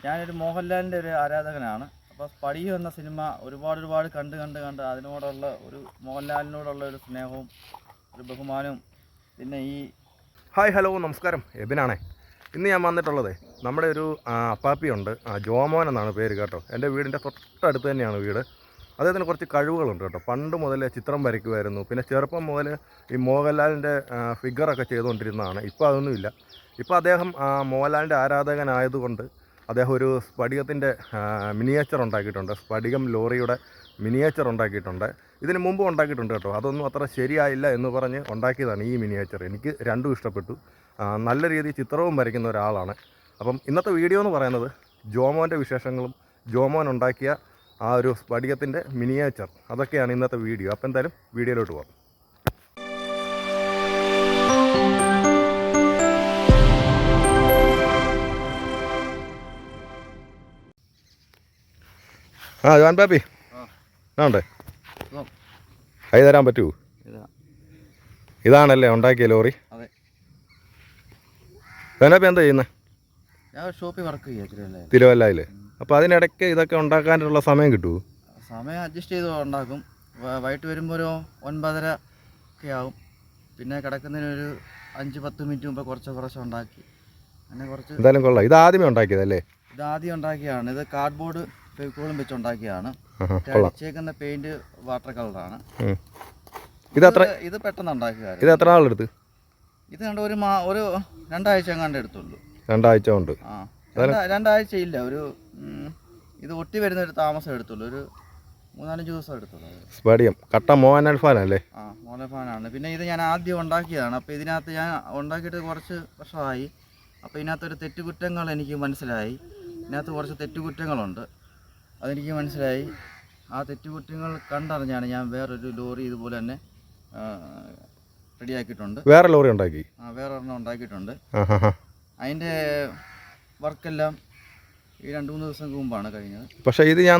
ഞാനൊരു മോഹൻലാലിൻ്റെ ഒരു ആരാധകനാണ്. അപ്പോൾ സ്പടികം എന്ന സിനിമ ഒരുപാട് കണ്ട് അതിനോടുള്ള ഒരു മോഹൻലാലിനോടുള്ള ഒരു സ്നേഹവും ഒരു ബഹുമാനവും പിന്നെ ഈ ഹായ് ഹലോ നമസ്കാരം, എബിനാണേ. ഇന്ന് ഞാൻ വന്നിട്ടുള്ളത് നമ്മുടെ ഒരു അപ്പാപ്പിയുണ്ട്, ജോമോൻ എന്നാണ് പേര് കേട്ടോ. എൻ്റെ വീടിൻ്റെ തൊട്ടടുത്ത് തന്നെയാണ് വീട്. അദ്ദേഹത്തിന് കുറച്ച് കഴിവുകളുണ്ട് കേട്ടോ. പണ്ട് മുതൽ ചിത്രം വരയ്ക്കുമായിരുന്നു. പിന്നെ ചെറുപ്പം മുതൽ ഈ മോഹൻലാലിൻ്റെ ഫിഗറൊക്കെ ചെയ്തുകൊണ്ടിരുന്നതാണ്. ഇപ്പോൾ അതൊന്നുമില്ല. ഇപ്പോൾ അദ്ദേഹം മോഹൻലാലിൻ്റെ ആരാധകനായതുകൊണ്ട് അദ്ദേഹം ഒരു സ്ഫടികത്തിൻ്റെ മിനിയേച്ചർ ഉണ്ടാക്കിയിട്ടുണ്ട്. സ്ഫടികം ലോറിയുടെ മിനിയേച്ചർ ഉണ്ടാക്കിയിട്ടുണ്ട്. ഇതിന് മുമ്പ് ഉണ്ടാക്കിയിട്ടുണ്ട് കേട്ടോ. അതൊന്നും അത്ര ശരിയായില്ല എന്ന് പറഞ്ഞ് ഉണ്ടാക്കിയതാണ് ഈ മിനിയേച്ചർ. എനിക്ക് രണ്ടും ഇഷ്ടപ്പെട്ടു. നല്ല രീതിയിൽ ചിത്രവും വരയ്ക്കുന്ന ഒരാളാണ്. അപ്പം ഇന്നത്തെ വീഡിയോ എന്ന് പറയുന്നത് ജോമോൻ്റെ വിശേഷങ്ങളും ജോമോൻ ഉണ്ടാക്കിയ ആ ഒരു സ്ഫടികത്തിൻ്റെ മിനിയേച്ചർ അതൊക്കെയാണ് ഇന്നത്തെ വീഡിയോ. അപ്പോൾ എന്തായാലും വീഡിയോയിലോട്ട് പോകാം. ജോൺ പാപ്പി ആണ്ടേ, കൈ തരാൻ പറ്റുമോ? ഇതാണല്ലേ ഉണ്ടാക്കിയ ലോറി? അതെ. ജോനാപ്പി എന്താ ചെയ്യുന്നത്? ഞാൻ ഷോപ്പിൽ വർക്ക് ചെയ്യാം തിരുവല്ലയിൽ. അപ്പോൾ അതിനിടയ്ക്ക് ഇതൊക്കെ ഉണ്ടാക്കാനുള്ള സമയം കിട്ടുമോ? സമയം അഡ്ജസ്റ്റ് ചെയ്ത് ഉണ്ടാക്കും. വൈകിട്ട് വരുമ്പോൾ ഒരു 9:30 ഒക്കെ ആവും. പിന്നെ കിടക്കുന്നതിനൊരു 5-10 മിനിറ്റ് മുമ്പ് കുറച്ച് ഉണ്ടാക്കി അങ്ങനെ കുറച്ച്. എന്തായാലും കൊള്ളാം. ഇത് ആദ്യമേ ഉണ്ടാക്കിയതല്ലേ? ഇത് ആദ്യം ഉണ്ടാക്കിയതാണ്. ഇത് കാർഡ്ബോർഡ് ഫെവിക്കോളും വെച്ച് ഉണ്ടാക്കിയതാണ്. അടിച്ചേക്കുന്ന പെയിന്റ് വാട്ടർ കളറാണ്. ഇത് പെട്ടെന്ന് ഉണ്ടാക്കിയതാണ്. ഇത് എത്ര നാളെടുത്ത്? ഇത് കണ്ട ഒരു 2 ആഴ്ച എങ്ങാണ്ട് എടുത്തുള്ളൂ. 2 ആഴ്ച കൊണ്ട്? 2 ആഴ്ച ഇല്ല. ഇത് ഒട്ടി വരുന്ന ഒരു താമസം എടുത്തുള്ളൂ. ഒരു 3-4 ദിവസം എടുത്തുള്ളൂ. സ്ഫടികം കട്ട മോഹൻലാൽ ഫാനല്ലേ? മോഹൻലാൽ ഫാനാണ്. പിന്നെ ഇത് ഞാൻ ആദ്യം ഉണ്ടാക്കിയതാണ്. അപ്പോൾ ഇതിനകത്ത് ഞാൻ ഉണ്ടാക്കിയിട്ട് കുറച്ച് വർഷമായി. അപ്പോൾ ഇതിനകത്തൊരു തെറ്റുകുറ്റങ്ങൾ എനിക്ക് മനസ്സിലായി. ഇതിനകത്ത് കുറച്ച് തെറ്റുകുറ്റങ്ങളുണ്ട്, അതെനിക്ക് മനസ്സിലായി. ആ തെറ്റുകുറ്റങ്ങൾ കണ്ടറിഞ്ഞാണ് ഞാൻ വേറൊരു ലോറി ഇതുപോലെ തന്നെ റെഡിയാക്കിയിട്ടുണ്ട്. വേറെ ലോറി ഉണ്ടാക്കി? വേറെ ഒരെണ്ണം ഉണ്ടാക്കിയിട്ടുണ്ട്. അതിൻ്റെ വർക്കെല്ലാം ഈ 2-3 ദിവസം മുമ്പാണ് കഴിഞ്ഞത്. പക്ഷേ ഇത് ഞാൻ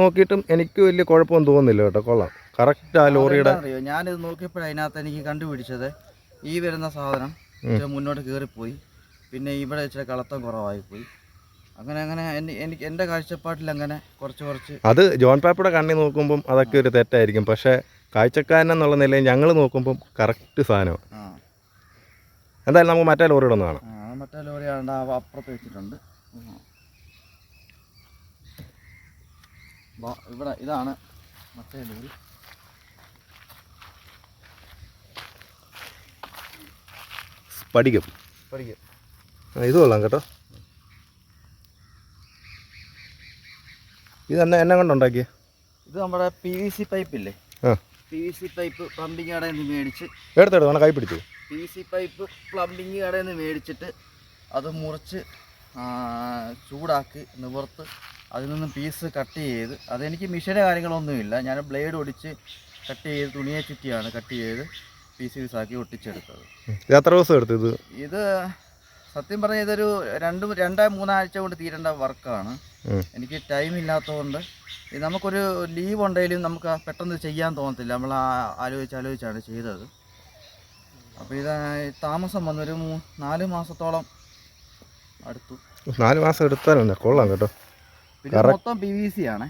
നോക്കിയിട്ടും എനിക്ക് വലിയ കുഴപ്പമൊന്നും തോന്നുന്നില്ല കേട്ടോ. കൊള്ളാം. കറക്റ്റ് ആ ലോറിയുടെ അറിയോ, ഞാനിത് നോക്കിയപ്പോഴാണ് അതിനകത്ത് എനിക്ക് കണ്ടുപിടിച്ചത് ഈ വരുന്ന സാധനം മുന്നോട്ട് കയറിപ്പോയി. പിന്നെ ഇവിടെ ഇച്ചിരി കളത്തം കുറവായിപ്പോയി. അങ്ങനെ എനിക്ക് എൻ്റെ കാഴ്ചപ്പാട്ടിൽ അങ്ങനെ കുറച്ച് അത് ജോൺ പാപ്പയുടെ കണ്ണി നോക്കുമ്പം അതൊക്കെ ഒരു തെറ്റായിരിക്കും. പക്ഷേ കാഴ്ചക്കാരൻ എന്നുള്ള നിലയിൽ ഞങ്ങൾ നോക്കുമ്പം കറക്റ്റ് സാധനമാണ്. എന്തായാലും നമുക്ക് മറ്റേ ലോറിയുടെ ഒന്ന് കാണാം. മറ്റേ ലോറിയാണ് അപ്പുറത്ത് വെച്ചിട്ടുണ്ട്. ഇവിടെ ഇതാണ് മറ്റേ ലോറി. സ്ഫടികം ഇത് കൊള്ളാം കേട്ടോ. ഇത് എന്നെ കൊണ്ടുണ്ടാക്കിയ? ഇത് നമ്മുടെ PVC പൈപ്പില്ലേ, PVC പൈപ്പ് പ്ലംബിങ് കടയിൽ നിന്ന് മേടിച്ച് എടുത്തെടുത്ത് കൈ പിടിച്ചു. PVC പൈപ്പ് പ്ലംബിങ് കടയിൽ നിന്ന് മേടിച്ചിട്ട് അത് മുറിച്ച് ചൂടാക്കി നിവർത്ത് അതിൽ നിന്ന് പീസ് കട്ട് ചെയ്ത്, അതെനിക്ക് മിഷീൻ്റെ കാര്യങ്ങളൊന്നുമില്ല. ഞാൻ ബ്ലേഡ് ഒടിച്ച് കട്ട് ചെയ്ത് തുണിയെ ചുറ്റിയാണ് കട്ട് ചെയ്ത് പീസാക്കി ഒട്ടിച്ചെടുത്തത്. എത്ര ദിവസം എടുത്തു? ഇത് സത്യം പറഞ്ഞാൽ ഇതൊരു 2-3 ആഴ്ച കൊണ്ട് തീരേണ്ട വർക്കാണ്. എനിക്ക് ടൈം ഇല്ലാത്തതുകൊണ്ട് നമുക്കൊരു ലീവ് ഉണ്ടെങ്കിലും നമുക്ക് പെട്ടെന്ന് ചെയ്യാൻ തോന്നത്തില്ല. നമ്മൾ ആലോചിച്ചാണ് ചെയ്തത്. അപ്പോൾ ഇത് താമസം വന്നൊരു 4 മാസത്തോളം അടുത്തു. 4 മാസം എടുത്താലോ? കൊള്ളാം കേട്ടോ. പിന്നെ മൊത്തം PVC ആണ്.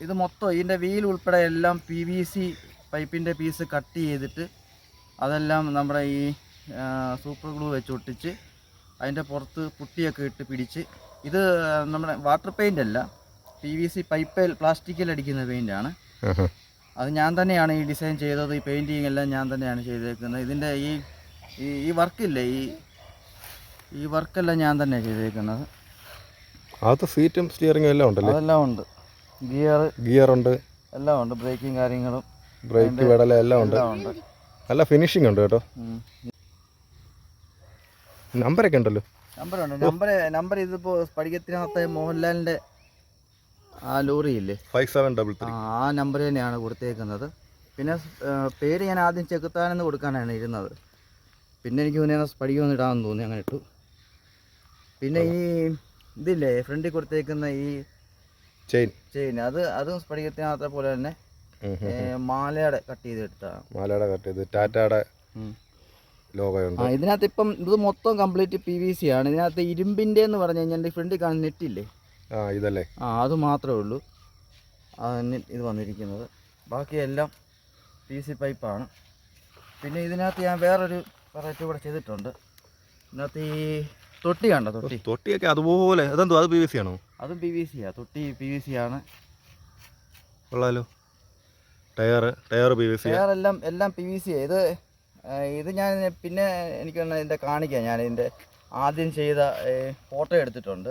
ഇത് മൊത്തം ഇതിൻ്റെ വീൽ ഉൾപ്പെടെ എല്ലാം PVC പൈപ്പിൻ്റെ പീസ് കട്ട് ചെയ്തിട്ട് അതെല്ലാം നമ്മുടെ ഈ സൂപ്പർ ഗ്ലൂ വെച്ച് ഒട്ടിച്ച് അതിൻ്റെ പുറത്ത് പുട്ടിയൊക്കെ ഇട്ട് പിടിച്ച്, ഇത് നമ്മുടെ വാട്ടർ പെയിൻ്റ് അല്ല, PVC പൈപ്പിൽ പ്ലാസ്റ്റിക്കിൽ അടിക്കുന്ന പെയിൻ്റാണ്. അത് ഞാൻ തന്നെയാണ് ഈ ഡിസൈൻ ചെയ്തത്. ഈ പെയിൻറ്റിങ് എല്ലാം ഞാൻ തന്നെയാണ് ചെയ്തേക്കുന്നത്. ഇതിൻ്റെ ഈ വർക്കില്ലേ, ഈ വർക്കെല്ലാം ഞാൻ തന്നെയാണ് ചെയ്തേക്കുന്നത്. അത് സീറ്റും സ്റ്റിയറിങ്ങും എല്ലാം ഉണ്ടല്ലോ? അതെല്ലാം ഉണ്ട്. ഗിയർ ഉണ്ട്, എല്ലാം ഉണ്ട്. ബ്രേക്കിംഗ് കാര്യങ്ങളും ബ്രേക്ക് പെഡൽ എല്ലാം ഉണ്ട്. നല്ല ഫിനിഷിംഗ് ഉണ്ട് കേട്ടോ. നമ്പറൊക്കെ ഉണ്ടല്ലോ? നമ്പർ ഇതിപ്പോൾ സ്ഫടികത്തിനകത്തെ മോഹൻലാലിൻ്റെ ആ ലോറി ഇല്ലേ, 5733, ആ നമ്പർ തന്നെയാണ് കൊടുത്തേക്കുന്നത്. പിന്നെ പേര് ഞാൻ ആദ്യം ചെകുത്താനെന്ന് കൊടുക്കാനാണ് ഇരുന്നത്. പിന്നെ എനിക്ക് തോന്നിയാൽ സ്ഫടികം ഇടാമെന്ന് തോന്നി, അങ്ങനെ ഇട്ടു. പിന്നെ ഈ ഇതില്ലേ ഫ്രണ്ടിൽ കൊടുത്തേക്കുന്ന ഈ ചെയിൻ അതും സ്ഫടികത്തിനകത്തെ പോലെ തന്നെ മാലയുടെ കട്ട് ചെയ്തെടുത്താണ്. ടാറ്റയുടെ ലോഗോയുണ്ട്. ഇതിനകത്ത് ഇപ്പം ഇത് മൊത്തം കംപ്ലീറ്റ് PVC ആണ്. ഇതിനകത്ത് ഇരുമ്പിൻ്റെ എന്ന് പറഞ്ഞു കഴിഞ്ഞാൽ എൻ്റെ ഫ്രണ്ടിൽ കാണുന്ന നെറ്റില്ലേ, ഇതല്ലേ, അത് മാത്രമേ ഉള്ളൂ ഇത് വന്നിരിക്കുന്നത്. ബാക്കിയെല്ലാം PVC പൈപ്പാണ്. പിന്നെ ഇതിനകത്ത് ഞാൻ വേറൊരു വെറൈറ്റി കൂടെ ചെയ്തിട്ടുണ്ട്. ഇതിനകത്ത് ഈ തൊട്ടി കണ്ടോ, തൊട്ടിയൊക്കെ അതുപോലെ. അതെന്തോ, അത് PVC ആണോ? അതും PVC ആണ്. തൊട്ടി PVC ആണ്. കൊള്ളാലോ. ടയർ PVC, എല്ലാം PVC. ഇത് ഞാൻ പിന്നെ എനിക്ക് ഇതിൻ്റെ കാണിക്കാം. ഞാൻ ഇതിൻ്റെ ആദ്യം ചെയ്ത ഫോട്ടോ എടുത്തിട്ടുണ്ട്.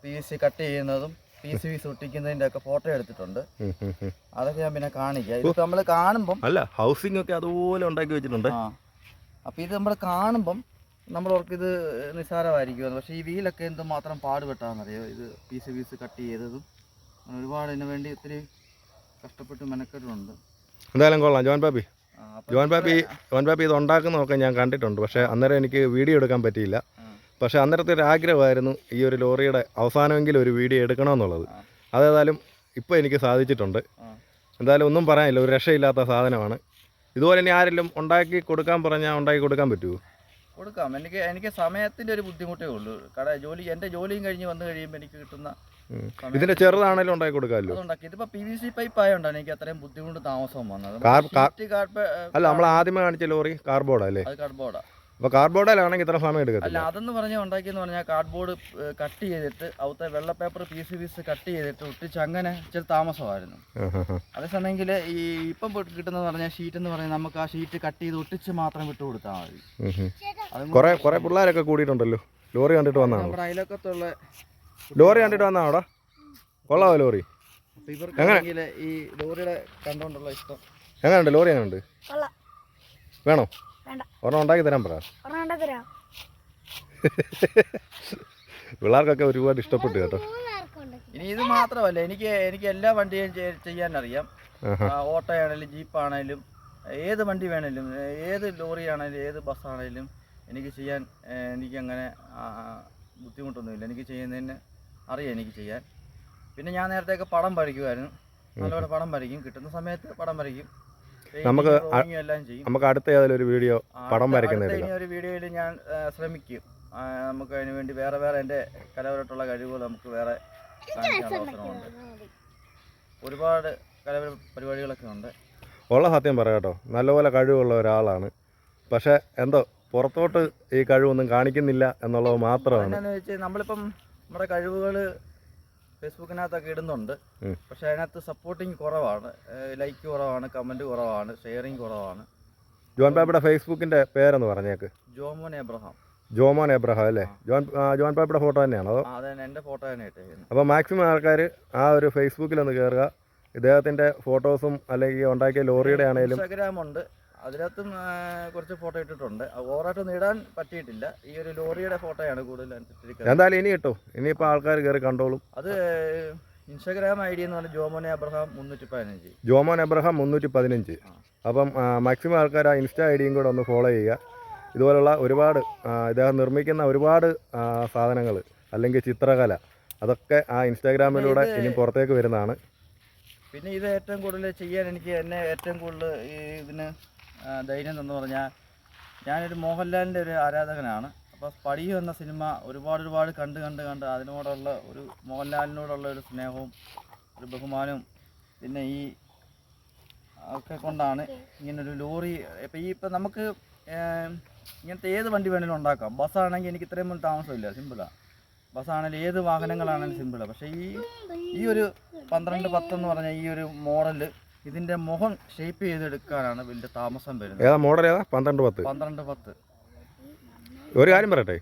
PVC കട്ട് ചെയ്യുന്നതും PVC ഒട്ടിക്കുന്നതിൻ്റെ ഒക്കെ ഫോട്ടോ എടുത്തിട്ടുണ്ട്. അതൊക്കെ ഞാൻ പിന്നെ കാണിക്കാം. ഇത് നമ്മൾ കാണുമ്പം ഹൗസിംഗ് ഒക്കെ അതുപോലെ ഉണ്ടാക്കി വെച്ചിട്ടുണ്ട്. അപ്പോൾ ഇത് നമ്മൾ കാണുമ്പം നമ്മൾ ഓർക്ക് ഇത് നിസ്സാരമായിരിക്കും. പക്ഷേ ഈ വീലൊക്കെ എന്തുമാത്രം പാടുപെട്ടാണെന്നറിയോ. ഇത് PVC കട്ട് ചെയ്തതും ഒരുപാട് ഇതിനു വേണ്ടി ഒത്തിരി കഷ്ടപ്പെട്ട് മെനക്കെട്ടുണ്ട്. എന്തായാലും കൊള്ളാം. ജോൺ പാപ്പി ഇത് ഉണ്ടാക്കുന്നതൊക്കെ ഞാൻ കണ്ടിട്ടുണ്ട്. പക്ഷേ അന്നേരം എനിക്ക് വീഡിയോ എടുക്കാൻ പറ്റിയില്ല. പക്ഷേ അന്നേരത്തെ ഒരു ആഗ്രഹമായിരുന്നു ഈ ഒരു ലോറിയുടെ അവസാനമെങ്കിലും ഒരു വീഡിയോ എടുക്കണമെന്നുള്ളത്. അതേതായാലും ഇപ്പോൾ എനിക്ക് സാധിച്ചിട്ടുണ്ട്. എന്തായാലും ഒന്നും പറയാനില്ല, ഒരു രക്ഷയില്ലാത്ത സാധനമാണ്. ഇതുപോലെ ഇനി ആരെങ്കിലും ഉണ്ടാക്കി കൊടുക്കാൻ പറഞ്ഞാൽ ഉണ്ടാക്കി കൊടുക്കാൻ പറ്റുമോ? കൊടുക്കാം. എനിക്ക് സമയത്തിൻ്റെ ഒരു ബുദ്ധിമുട്ടേ ഉള്ളൂ. എൻ്റെ ജോലിയും കഴിഞ്ഞ് വന്നു കഴിയുമ്പോൾ എനിക്ക് കിട്ടുന്ന ഇതിന്റെ ചെറുതാണേലും ഉണ്ടാക്കി കൊടുക്കാമല്ലോ. ഇതിപ്പോ PVC പൈപ്പ് ആയതുകൊണ്ടാണ് എനിക്ക് അത്രയും ബുദ്ധിമുട്ട് താമസം വന്നത്. അല്ല, നമ്മൾ ആദ്യമേ കാണിച്ച ലോറി കാർഡ്ബോർഡ് അല്ലേ? അത് കാർഡ്ബോർഡാ. അപ്പോൾ കാർഡ്ബോർഡിലാണെങ്കിൽ ഇത്ര സമയം എടുക്കത്തില്ല. അല്ല, അതെന്ന് പറഞ്ഞാൽ ഉണ്ടാക്കിയെന്ന് പറഞ്ഞാൽ കാർഡ്ബോർഡ് കട്ട് ചെയ്തിട്ട് അവിടുത്തെ വെള്ള പേപ്പർ PVC കട്ട് ചെയ്തിട്ട് ഒട്ടിച്ച് അങ്ങനെ ഇച്ചിരി താമസമായിരുന്നു. അതേസമയെങ്കിൽ ഈ ഇപ്പം കിട്ടുന്നത് പറഞ്ഞാൽ ഷീറ്റ് എന്ന് പറഞ്ഞാൽ നമുക്ക് ആ ഷീറ്റ് കട്ട് ചെയ്ത് ഒട്ടിച്ച് മാത്രം വിട്ടു കൊടുത്താൽ മതി. കുറെ പിള്ളേരൊക്കെ കൂടിയിട്ടുണ്ടല്ലോ. ലോറി കണ്ടിട്ട് വന്നാണ്. നമ്മുടെ അയലൊക്കത്തുള്ള ലോറി കണ്ടിട്ട് വന്നാടാ. കൊള്ളാവോ ലോറി? ഇവർക്ക് ഈ ലോറിയുടെ കണ്ടുകൊണ്ടുള്ള ഇഷ്ടം എങ്ങനെയുണ്ട്? ലോറി എങ്ങനെയുണ്ട്? വേണോ? ഒരെണ്ണം ഉണ്ടാക്കി തരാൻ പറ. പിള്ളേർക്കൊക്കെ ഒരുപാട് ഇഷ്ടപ്പെട്ടു കേട്ടോ. ഇനി ഇത് മാത്രമല്ല, എനിക്ക് എല്ലാ വണ്ടിയും ചെയ്യാൻ അറിയാം. ഓട്ടോയാണേലും ജീപ്പാണേലും ഏത് വണ്ടി വേണേലും, ഏത് ലോറി ആണേലും ഏത് ബസ്സാണേലും എനിക്ക് ചെയ്യാൻ എനിക്കങ്ങനെ ബുദ്ധിമുട്ടൊന്നുമില്ല. എനിക്ക് ചെയ്യുന്നതിന് അറിയാം എനിക്ക് ചെയ്യാൻ. പിന്നെ ഞാൻ നേരത്തെയൊക്കെ പടം വരയ്ക്കുമായിരുന്നു. നല്ലപോലെ പടം വരയ്ക്കും. കിട്ടുന്ന സമയത്ത് പടം വരയ്ക്കും. നമുക്ക് അടുത്ത ഏതെങ്കിലും ഒരു വീഡിയോ പടം വരയ്ക്കുന്ന ഒരു വീഡിയോയിൽ ഞാൻ ശ്രമിക്കും. നമുക്ക് അതിന് വേണ്ടി വേറെ എൻ്റെ കലാപരമായിട്ടുള്ള കഴിവുകൾ നമുക്ക് വേറെ കാണിക്കാനുള്ള അവസരമുണ്ട്. ഒരുപാട് കലാപര പരിപാടികളൊക്കെ ഉണ്ട്. ഉള്ള സത്യം പറയാം കേട്ടോ, നല്ലപോലെ കഴിവുള്ള ഒരാളാണ്. പക്ഷേ എന്തോ പുറത്തോട്ട് ഈ കഴിവൊന്നും കാണിക്കുന്നില്ല എന്നുള്ളത് മാത്രമാണ്. എന്താണെന്ന് വെച്ചാൽ നമ്മളിപ്പം നമ്മുടെ കഴിവുകൾ ഫേസ്ബുക്കിനകത്തൊക്കെ ഇടുന്നുണ്ട്. പക്ഷെ അതിനകത്ത് സപ്പോർട്ടിങ് കുറവാണ്, ലൈക്ക് കുറവാണ്, കമൻറ്റ് കുറവാണ്, ഷെയറിങ് കുറവാണ്. ജോൺ പാപ്പിയുടെ ഫേസ്ബുക്കിൻ്റെ പേരെന്ന് പറഞ്ഞേക്ക്. ജോമോൻ എബ്രഹാം അല്ലേ? ജോൺ പാപ്പിയുടെ ഫോട്ടോ തന്നെയാണോ? അതെ, എൻ്റെ ഫോട്ടോ തന്നെ ഇട്ടേക്കുന്നത്. അപ്പോൾ മാക്സിമം ആൾക്കാർ ആ ഒരു ഫേസ്ബുക്കിലൊന്ന് കയറുക. ഇദ്ദേഹത്തിൻ്റെ ഫോട്ടോസും അല്ലെങ്കിൽ ഉണ്ടാക്കിയ ലോറിയുടെ ആണെങ്കിലും ഇൻസ്റ്റാഗ്രാമുണ്ട്, അതിനകത്തും കുറച്ച് ഫോട്ടോ ഇട്ടിട്ടുണ്ട്. ഓവറായിട്ടൊന്നും ഇടാൻ പറ്റിയിട്ടില്ല. ഈ ഒരു ലോറിയുടെ ഫോട്ടോയാണ് കൂടുതൽ. എന്തായാലും ഇനി കിട്ടും, ഇനിയിപ്പോൾ ആൾക്കാർ കയറി കണ്ടോളും. അത് ഇൻസ്റ്റാഗ്രാം ID എന്ന് പറഞ്ഞാൽ ജോമോൻ എബ്രഹാം 315. അപ്പം മാക്സിമം ആൾക്കാർ ആ ഇൻസ്റ്റാ IDയും കൂടെ ഒന്ന് ഫോളോ ചെയ്യുക. ഇതുപോലുള്ള ഒരുപാട് ഇദ്ദേഹം നിർമ്മിക്കുന്ന ഒരുപാട് സാധനങ്ങൾ അല്ലെങ്കിൽ ചിത്രകല, അതൊക്കെ ആ ഇൻസ്റ്റാഗ്രാമിലൂടെ ഇനി പുറത്തേക്ക് വരുന്നതാണ്. പിന്നെ ഇത് ഏറ്റവും കൂടുതൽ ചെയ്യാൻ എന്നെ ഏറ്റവും കൂടുതൽ ഇതിന് ധൈര്യം എന്ന് പറഞ്ഞാൽ, ഞാനൊരു മോഹൻലാലിൻ്റെ ഒരു ആരാധകനാണ്. അപ്പോൾ സ്പടികം എന്ന സിനിമ ഒരുപാട് കണ്ട് അതിനോടുള്ള ഒരു മോഹൻലാലിനോടുള്ള ഒരു സ്നേഹവും ഒരു ബഹുമാനവും പിന്നെ ഈ ഒക്കെ കൊണ്ടാണ് ഇങ്ങനൊരു ലോറി. ഇപ്പം നമുക്ക് ഇങ്ങനത്തെ ഏത് വണ്ടി വേണമെങ്കിലും ഉണ്ടാക്കാം. ബസ്സാണെങ്കിൽ എനിക്ക് ഇത്രയും പോലും താമസമില്ല, സിമ്പിളാണ്. ബസ്സാണെങ്കിലും ഏത് വാഹനങ്ങളാണെങ്കിലും സിമ്പിളാണ്. പക്ഷേ ഈ ഒരു 1210 എന്ന് പറഞ്ഞാൽ ഈ ഒരു മോഡല് ഇതിൻ്റെ മുഖം ഷേപ്പ് ചെയ്തെടുക്കാനാണ് വലിയ താമസം വരുന്നത്. ഏതാ മോഡൽ? ഏതാ? 1210. ഒരു കാര്യം പറയട്ടെ,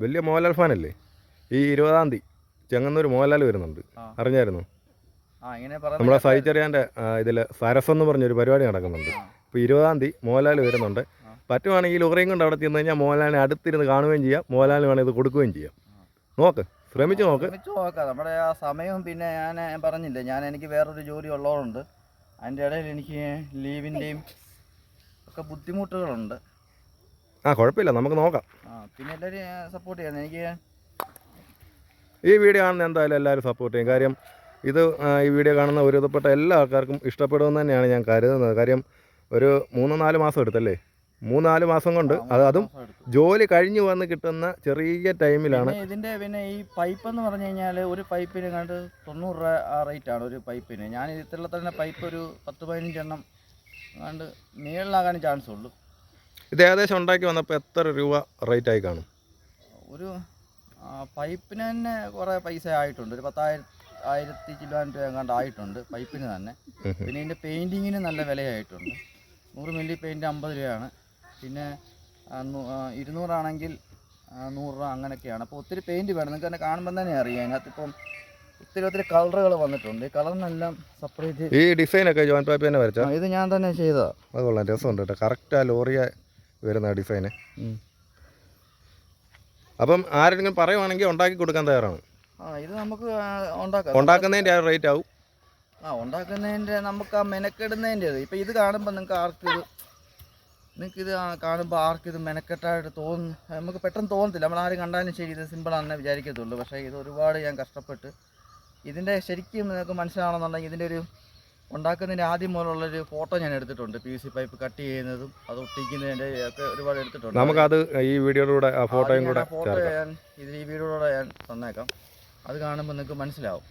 വലിയ മോഹൻലാൽ ഫാനല്ലേ? ഈ 20-ാം തീയതി ചെങ്ങന്നൂർ മോഹൻലാൽ വരുന്നുണ്ട്, അറിഞ്ഞായിരുന്നു? നമ്മളെ സൈച്ചറിയാൻ്റെ ഇതിൽ സരസ് എന്ന് പറഞ്ഞൊരു പരിപാടി നടക്കുന്നുണ്ട്. ഇപ്പോൾ 20-ാം തീയതി മോഹൻലാൽ വരുന്നുണ്ട്. പറ്റുവാണെങ്കിൽ ലോറിയും കൊണ്ട് അവിടെ ചെന്ന് കഴിഞ്ഞാൽ മോഹൻലാലിനെ അടുത്തിരുന്ന് കാണുകയും ചെയ്യാം, മോഹൻലാലിന് വേണമെങ്കിൽ ഇത് കൊടുക്കുകയും ചെയ്യാം. ശ്രമിച്ചു നോക്കാം. നമ്മുടെ ആ സമയവും പിന്നെ ഞാൻ പറഞ്ഞില്ലേ, എനിക്ക് വേറൊരു ജോലി ഉള്ളതുകൊണ്ട് അതിൻ്റെ ഇടയിൽ എനിക്ക് ലീവിൻ്റെയും ഒക്കെ ബുദ്ധിമുട്ടുകളുണ്ട്. കുഴപ്പമില്ല, നമുക്ക് നോക്കാം. പിന്നെ എല്ലാവരും സപ്പോർട്ട് ചെയ്യണം. എനിക്ക് ഈ വീഡിയോ കാണുന്ന എന്തായാലും എല്ലാവരും സപ്പോർട്ട് ചെയ്യും. കാര്യം ഇത് ഈ വീഡിയോ കാണുന്ന ഒരുവിധപ്പെട്ട എല്ലാ ആൾക്കാർക്കും ഇഷ്ടപ്പെടുമെന്ന് തന്നെയാണ് ഞാൻ കരുതുന്നത്. കാര്യം ഒരു 3-4 മാസം എടുത്തല്ലേ 3-4 മാസം കൊണ്ട് അതും ജോലി കഴിഞ്ഞു വന്ന് കിട്ടുന്ന ചെറിയ ടൈമിലാണ്. പിന്നെ ഈ പൈപ്പ് എന്ന് പറഞ്ഞു കഴിഞ്ഞാൽ ഒരു പൈപ്പിന് കണ്ട് 90 രൂപ റേറ്റാണ് ഒരു പൈപ്പിന്. ഞാൻ ഇതിലുള്ള തന്നെ പൈപ്പ് ഒരു 10-15 എണ്ണം കണ്ട് മേളിലാകാൻ ചാൻസ് ഉള്ളൂ. ഇത് ഏകദേശം ഉണ്ടാക്കി വന്നപ്പോൾ എത്ര രൂപ റേറ്റ് ആയി കാണും? ഒരു പൈപ്പിന് തന്നെ കുറേ പൈസ ആയിട്ടുണ്ട്. ഒരു 10,000 ചില്ലാൻ രൂപ എങ്ങാണ്ട് ആയിട്ടുണ്ട് പൈപ്പിന് തന്നെ. പിന്നെ ഇതിൻ്റെ പെയിൻറ്റിങ്ങിന് നല്ല വിലയായിട്ടുണ്ട്. 100 മില്ലി പെയിൻറ്റ് 50 രൂപയാണ്. പിന്നെ 200 ആണെങ്കിൽ 100 രൂപ അങ്ങനെയൊക്കെയാണ്. അപ്പോൾ ഒത്തിരി പെയിൻറ്റ് വേണം. നിങ്ങൾക്ക് തന്നെ കാണുമ്പോൾ തന്നെ അറിയാം. അതിനകത്തിപ്പം ഒത്തിരി കളറുകൾ വന്നിട്ടുണ്ട്. ഈ കളറിനെല്ലാം സെപ്പറേറ്റ്. ഈ ഡിസൈനൊക്കെ ജോൺ പാപ്പി തന്നെ വരച്ചോ? ഇത് ഞാൻ തന്നെ ചെയ്തതാണ്. അത് കൊള്ളാം, രസമുണ്ട് കേട്ടോ. കറക്റ്റ് ആ ലോറിയ വരുന്ന ഡിസൈന്. അപ്പം ആരെങ്കിലും പറയുവാണെങ്കിൽ ഉണ്ടാക്കി കൊടുക്കാൻ തയ്യാറാണ്. ഇത് നമുക്ക് ഉണ്ടാക്കുന്നതിൻ്റെ ആ റേറ്റ് ആവും. ഉണ്ടാക്കുന്നതിൻ്റെ നമുക്ക് ആ മെനക്കെടുന്നതിൻ്റെ ഇപ്പം ഇത് കാണുമ്പോൾ നിങ്ങൾക്കിത് കാണുമ്പോൾ ആർക്കിത് മെനക്കെട്ടായിട്ട് നമുക്ക് പെട്ടെന്ന് തോന്നത്തില്ല. നമ്മളാരും കണ്ടാലും ശരി ഇത് സിമ്പിളാണെന്നേ വിചാരിക്കത്തുള്ളൂ. പക്ഷേ ഇത് ഒരുപാട് ഞാൻ കഷ്ടപ്പെട്ട് ഇതിൻ്റെ ശരിക്കും നിങ്ങൾക്ക് മനസ്സിലാണെന്നുണ്ടെങ്കിൽ ഇതിൻ്റെ ഒരു ഉണ്ടാക്കുന്നതിൻ്റെ ആദ്യം മുതലുള്ളൊരു ഫോട്ടോ ഞാൻ എടുത്തിട്ടുണ്ട്. PVC പൈപ്പ് കട്ട് ചെയ്യുന്നതും അത് ഒട്ടിക്കുന്നതിൻ്റെ ഒക്കെ ഒരുപാട് എടുത്തിട്ടുണ്ട്. നമുക്കത് ഈ വീഡിയോയിലൂടെ ആ ഫോട്ടോയും കൂടെ ഫോട്ടോ ഞാൻ ഈ വീഡിയോയിലൂടെ ഞാൻ തന്നേക്കാം. അത് കാണുമ്പോൾ നിങ്ങൾക്ക് മനസ്സിലാവും.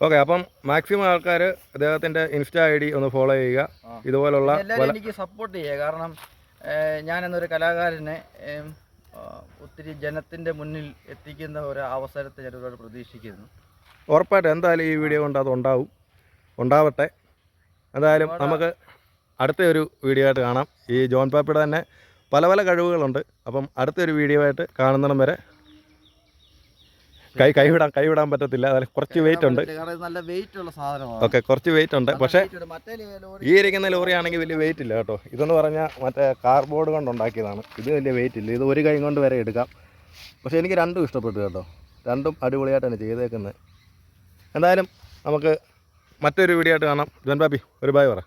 ഓക്കെ, അപ്പം മാക്സിമം ആൾക്കാർ അദ്ദേഹത്തിൻ്റെ ഇൻസ്റ്റാ ID ഒന്ന് ഫോളോ ചെയ്യുക. ഇതുപോലുള്ള എല്ലാവരും എനിക്ക് സപ്പോർട്ട് ചെയ്യുക. കാരണം ഞാനെന്നൊരു കലാകാരനെ ഒത്തിരി ജനത്തിൻ്റെ മുന്നിൽ എത്തിക്കുന്ന ഒരു അവസരത്തെ ഞാൻ ഒരുപാട് പ്രതീക്ഷിക്കുന്നു. ഉറപ്പായിട്ടും എന്തായാലും ഈ വീഡിയോ കൊണ്ട് അത് ഉണ്ടാവട്ടെ. എന്തായാലും നമുക്ക് അടുത്തൊരു വീഡിയോ ആയിട്ട് കാണാം. ഈ ജോൺ പാപ്പിയുടെ തന്നെ പല കഴിവുകളുണ്ട്. അപ്പം അടുത്തൊരു വീഡിയോ ആയിട്ട് കാണുന്നിടം വരെ കൈവിടാൻ പറ്റത്തില്ല. അതിൽ കുറച്ച് വെയിറ്റ് ഉണ്ട്. നല്ല വെയിറ്റ് ഉള്ള സാധനമാണ്. ഓക്കെ, കുറച്ച് വെയിറ്റ് ഉണ്ട്. പക്ഷേ ഈ ഇരിക്കുന്ന ലോറി ആണെങ്കിൽ വലിയ വെയിറ്റ് ഇല്ല കേട്ടോ. ഇതെന്ന് പറഞ്ഞാൽ മറ്റേ കാർഡ്ബോർഡ് കൊണ്ട് ഉണ്ടാക്കിയതാണ്. ഇത് വലിയ വെയിറ്റ് ഇല്ല. ഇത് ഒരു കൈ കൊണ്ട് വരെ എടുക്കാം. പക്ഷേ എനിക്ക് രണ്ടും ഇഷ്ടപ്പെട്ടു കേട്ടോ. രണ്ടും അടിപൊളിയായിട്ടാണ് ചെയ്തേക്കുന്നത്. എന്തായാലും നമുക്ക് മറ്റൊരു വീഡിയോ ആയിട്ട് കാണാം. ജോൺ പാപ്പി ഒരു ബൈ പറ.